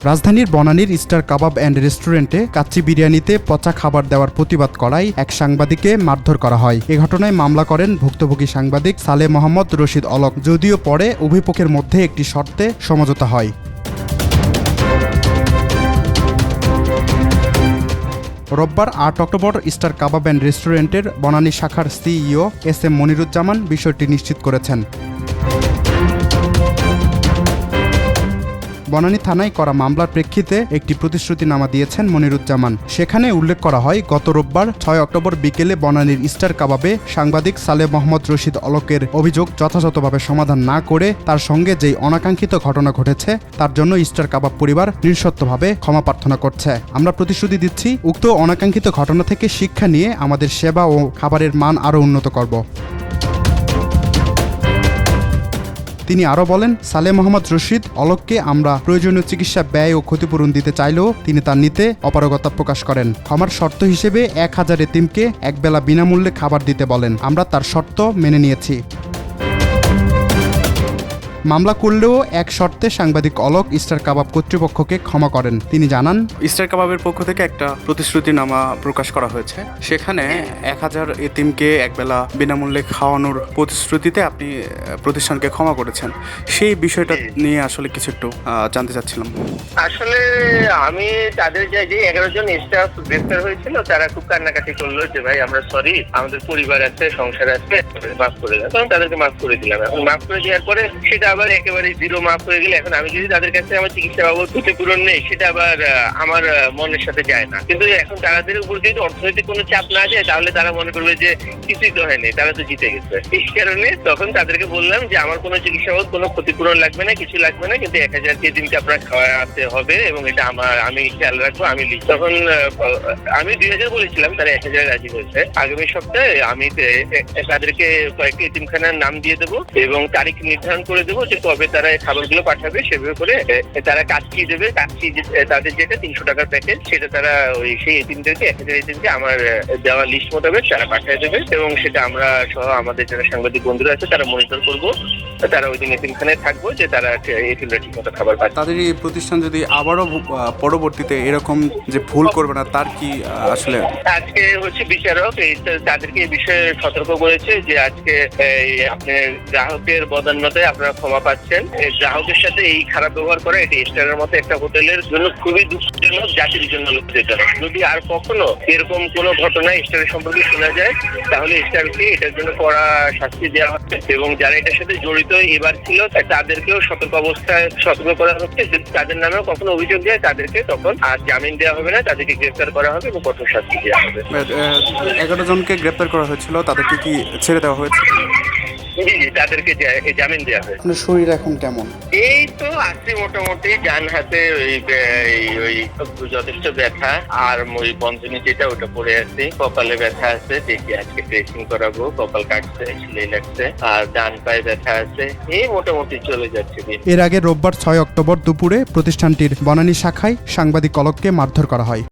রাজধানীর বনানীর star kebab and রেস্টুরেন্টে কাচ্চি বিরিয়ানিতে পচা খাবার দেওয়ার প্রতিবাদ করায় এক সাংবাদিককে মারধর করা হয়। এ ঘটনায় মামলা করেন ভুক্তভোগী সাংবাদিক সালে মোহাম্মদ রশিদ অলক। যদিও পরে উভয় পক্ষের মধ্যে একটি শর্তে সমঝোতা হয়। রোববার ৮ অক্টোবর স্টার কাবাব অ্যান্ড রেস্টুরেন্টের বনানী শাখার সিইও এস.এম. মনিরুজ্জামান বিষয়টি নিশ্চিত করেছেন। বনানী থানায় করা মামলার প্রেক্ষিতে একটি প্রতিশ্রুতিনামা দিয়েছেন মনিরুজ্জামান। সেখানে উল্লেখ করা হয়, গত রোববার ৬ অক্টোবর বিকেলে বনানীর স্টার কাবাবে সাংবাদিক সালে মোহাম্মদ রশিদ অলকের অভিযোগ যথাযথভাবে সমাধান না করে তার সঙ্গে যেই অনাকাঙ্ক্ষিত ঘটনা ঘটেছে তার জন্য স্টার কাবাব পরিবার নিঃশর্তভাবে ক্ষমা প্রার্থনা করছে। আমরা প্রতিশ্রুতি দিচ্ছি, উক্ত অনাকাঙ্ক্ষিত ঘটনা থেকে শিক্ষা নিয়ে আমাদের সেবা ও খাবারের মান আরও উন্নত করব। তিনি আরও বলেন, সালে মোহাম্মদ রশিদ অলককে আমরা প্রয়োজনীয় চিকিৎসা ব্যয় ও ক্ষতিপূরণ দিতে চাইলেও তিনি তা নিতে অপারগতা প্রকাশ করেন। ক্ষমার শর্ত হিসেবে ১,০০০ এতিমকে একবেলা বিনামূল্যে খাবার দিতে বলেন। আমরা তার শর্ত মেনে নিয়েছি। মামলা করলেও এক শর্তে সাংবাদিক অলক স্টার কাবাব কর্তৃপক্ষকে ক্ষমা করেন। তিনি জানান, স্টার কাবাবের পক্ষ থেকে একটা প্রতিশ্রুতিনামা প্রকাশ করা হয়েছে। সেখানে ১,০০০ এতিমকে একবেলা বিনামূল্যে খাওয়ানোর প্রতিশ্রুতিতে আপনি প্রতিষ্ঠানকে ক্ষমা করেছেন। সেই বিষয়টা নিয়ে আসলে কিছু একটু জানতে চাচ্ছিলাম। আসলে আমি তাদের যে 11 জন স্টাফ গ্রেফতার হয়েছিল তারা খুব কান্নাকাটি করলো যে ভাই আমরা সরি, আমাদের পরিবার আছে, সংসার আছে, মাফ করে দাও। তখন তাদেরকে মাফ করে দিলাম। এখন মাফ করে দেওয়ার পরে সেটা আবার একেবারে জিরো মাফ হয়ে গেলে এখন আমি যদি তাদের কাছে আমার চিকিৎসা বাবদ ক্ষতিপূরণ নেই, সেটা আবার আমার মনের সাথে যায় না। কিন্তু এখন তাদের উপর যদি অর্থনৈতিক কোনো চাপ না যায় তাহলে তারা মনে করবে যে কিছুই তো হয়নি, তারা তো জিতে গেছে। এই কারণে তখন তাদেরকে বললাম যে আমার কোনো চিকিৎসা বাবদ কোনো ক্ষতিপূরণ লাগবে না, কিছু লাগবে না, কিন্তু ১,০০০ দিনকে আপনার খাওয়াতে হবে এবং এটা আমি খেয়াল রাখবো, আমি লিখি। তখন আমি ২,০০০ বলেছিলাম, তারা ১,০০০ রাজি হয়েছে। আগামী সপ্তাহে আমি তাদেরকে কয়েকটি এতিমখানার নাম দিয়ে দেবো এবং তারিখ নির্ধারণ করে দেবো যে কবে তারা খাবারগুলো পাঠাবে। সেভাবে করে তারা কাচ্চি দেবে। কাচ্চি তাদের যেটা ৩০০ টাকার প্যাকেজ, সেটা তারা সেই এতিমদেরকে ১,০০০ এতিমকে আমার দেওয়া লিস্ট মোতাবেক তারা পাঠিয়ে দেবে এবং সেটা আমরা সহ আমাদের যারা সাংবাদিক বন্ধুরা আছে তারা মনিটর করবো। তারা ওই দিন এতিমখানায় থাকবো যে তারা এতিমরা ঠিক মতো খাবার পায়। তাদের এই প্রতিষ্ঠান যদি আবারও পরবর্তীতে এরকম যে ভুল করবে না, তার কি আসলে আজকে হচ্ছে বিচারক তাদেরকে এই বিষয়ে সতর্ক করেছে যে আজকে আপনি গ্রাহকের বদান্যতায় আপনারা ক্ষমা পাচ্ছেন। গ্রাহকের সাথে এই খারাপ ব্যবহার করা এটি স্টারের মতো একটা হোটেলের জন্য খুবই দুঃখজনক, জাতির জন্য লজ্জাজনক। যদি আর কখনো এরকম কোনো ঘটনা স্টারের সম্পর্কে শোনা যায় তাহলে স্টারকে এটার জন্য কড়া শাস্তি দেওয়া হবে এবং যারা এটার সাথে জড়িত এবার ছিল তাদেরকেও সতর্ক করা হচ্ছে। যদি তাদের নামেও কখনো অভিযোগ দেয় তাদেরকে তখন আর জামিন দেওয়া হবে না, তাদেরকে গ্রেফতার করা হবে এবং কঠোর শাস্তি দেওয়া হবে। ১১ জনকে গ্রেপ্তার করা হয়েছিল, তাদেরকে কি ছেড়ে দেওয়া হয়েছে? তাদেরকে জামিন দেওয়া হয়েছে। আপনার শরীর এখন কেমন? এই তো আজকে মোটামুটি ডান হাতে ওই যথেষ্ট ব্যথা আর ওই বন্ধনী যেটা ওটা পড়ে আছে, কপালে ব্যথা আছে, দেখি আজকে ড্রেসিং করাবো। কপাল কাটছে, সেলাই লাগছে আর ডান পায়ে ব্যথা আছে। এই মোটামুটি চলে যাচ্ছে। এর আগে রোববার ৬ অক্টোবর দুপুরে প্রতিষ্ঠানটির বনানী শাখায় সাংবাদিক অলককে মারধর করা হয়।